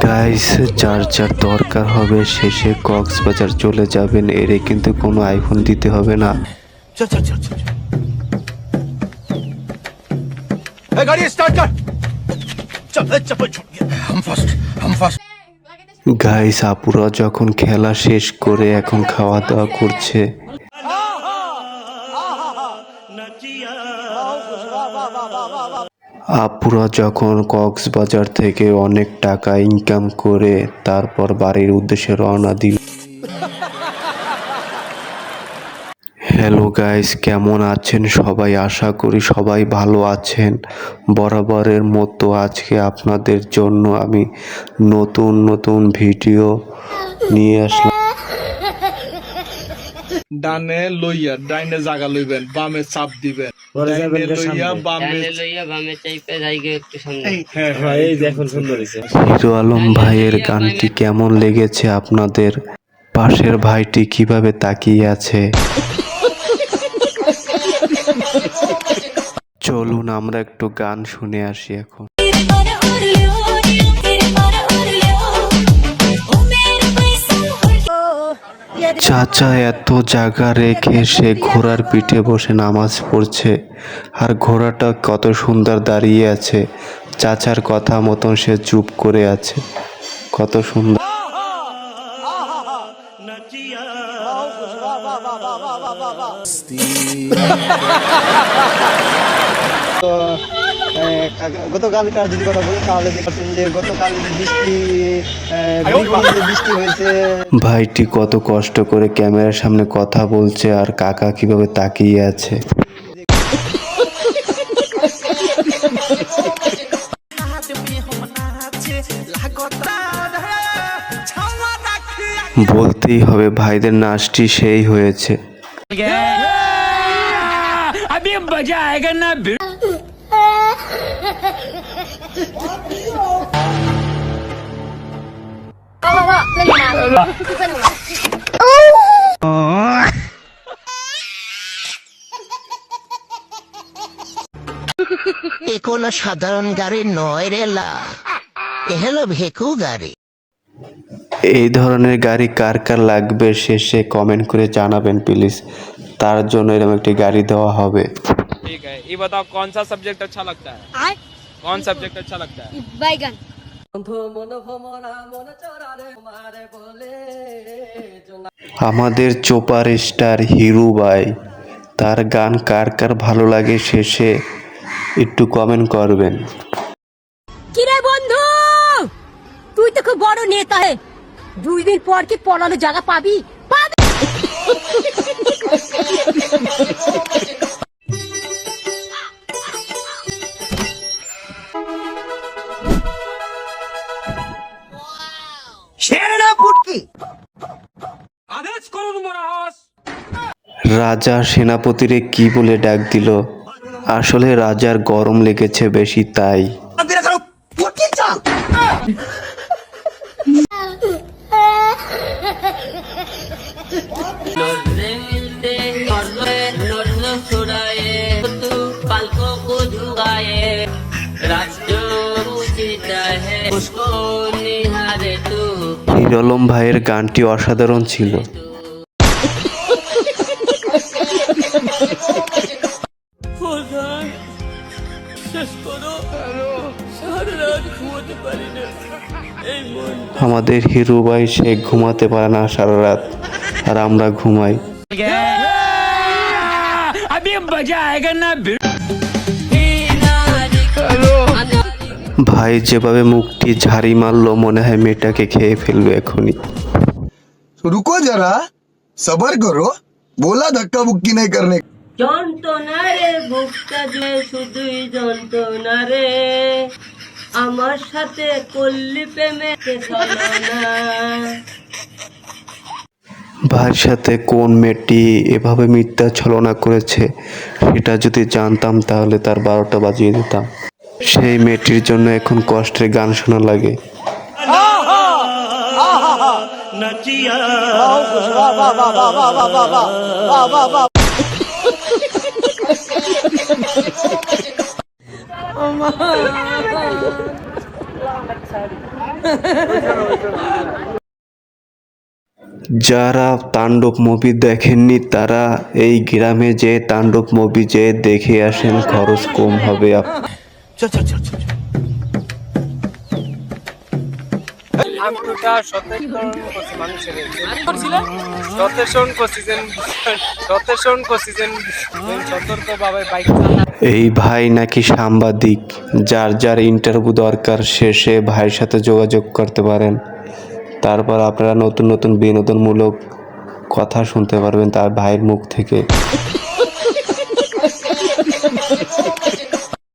Guys, যার যার দরকার হবে শেষে কক্সবাজার চলে যাবেন, এর কিন্তু কোনো আইফোন দিতে হবে না। গাইস, আপুরা যখন খেলা শেষ করে এখন খাওয়া দাওয়া করছে। আপুরা যখন কক্সবাজার থেকে অনেক টাকা ইনকাম করে তারপর বাড়ির উদ্দেশ্যে রওনা দিল। হ্যালো গাইস, কেমন আছেন সবাই? আশা করি সবাই ভালো আছেন। বরাবরের মতো আজকে আপনাদের জন্য আমি নতুন ভিডিও নিয়ে আসলাম। ডানে লইয়া ডাইনে জায়গা লইবেন, বামে চাপ দিবেন, ডাইনে লইয়া বামে চাইপে যাইগে একটু সামনে। হ্যাঁ, এই দেখুন সুন্দর হইছে। হিরো আলম ভাইয়ের গানটি কেমন লেগেছে আপনাদের? পাশের ভাইটি কিভাবে তাকিয়ে আছে? চলুন আমরা একটু গান শুনে আসি এখন। চাচা এত জায়গা রেখে সে ঘোড়ার পিঠে বসে নামাজ পড়ছে, আর ঘোড়াটা কত সুন্দর দাঁড়িয়ে আছে। চাচার কথা মতন সে চুপ করে আছে, কত সুন্দর। গতকালকার যদি কথা বলি তাহলে দেখছেন যে গতকাল বৃষ্টি হয়েছে। ভাইটি কত কষ্ট করে ক্যামেরার সামনে কথা বলছে, আর কাকা কিভাবে তাকিয়ে আছে। বলতেই হবে ভাইদের নাচটি সেই হয়েছে। এ কোনো সাধারণ গাড়ি নয় রে লা, এ হলো ভেকু গাড়ি। এই ধরনের গাড়ি কার কার লাগবে শেষে কমেন্ট করে জানাবেন প্লিজ, তার জন্য এরকম একটি গাড়ি দেওয়া হবে। ठीक है, ये बताओ कौन सा सब्जेक्ट अच्छा लगता है? कौन सब्जेक्ट अच्छा लगता है? बैगन। আমাদের চোপার স্টার হিরু ভাই, তার গান কার কার ভালো লাগে শেষে একটু কমেন্ট করবেন। কিরে বন্ধু, তুই তো খুব বড় নেতা হে, 2 দিন পর কি পড়ানো জায়গা পাবি? आदेश करुन महाराज। রাজা সেনাপতিরে কি বলে ডাক দিল? আসলে রাজার গরম লেগেছে বেশি, তাই। হিরো আলম ভাইয়ের গানটি অসাধারণ ছিল। আমাদের হিরো ভাই সে ঘুমাতে পারে না সারা রাত, আর আমরা ঘুমাই। ভাই যেভাবে মুখটি ঝাড়ি মারলো মনে হয় মেয়েটাকে খেয়ে ফেলবে এখনই। रुको जरा सबर करो, बोला धक्का बुक्की नहीं करने। যন্ত্রণা রে বুকটা যে শুধুই যন্ত্রণা রে, আমার সাথে করলি প্রেমে ছলনা। ভাইয়ের সাথে কোন মেয়েটি এভাবে মিথ্যা ছলনা করেছে সেটা যদি জানতাম তাহলে তার 12টা বাজিয়ে দিতাম। সেই মেয়েটির জন্য এখন কষ্টের গান শোনা লাগে। যারা তাণ্ডব মুভি দেখেননি তারা এই গ্রামে যে তাণ্ডব মুভি যে দেখে আসেন, খরচ কম হবে। এই ভাই নাকি সাংবাদিক, যার যার ইন্টারভিউ দরকার শেষে ভাইয়ের সাথে যোগাযোগ করতে পারেন। তারপর আপনারা নতুন নতুন বিনোদনমূলক কথা শুনতে পারবেন তার ভাইয়ের মুখ থেকে।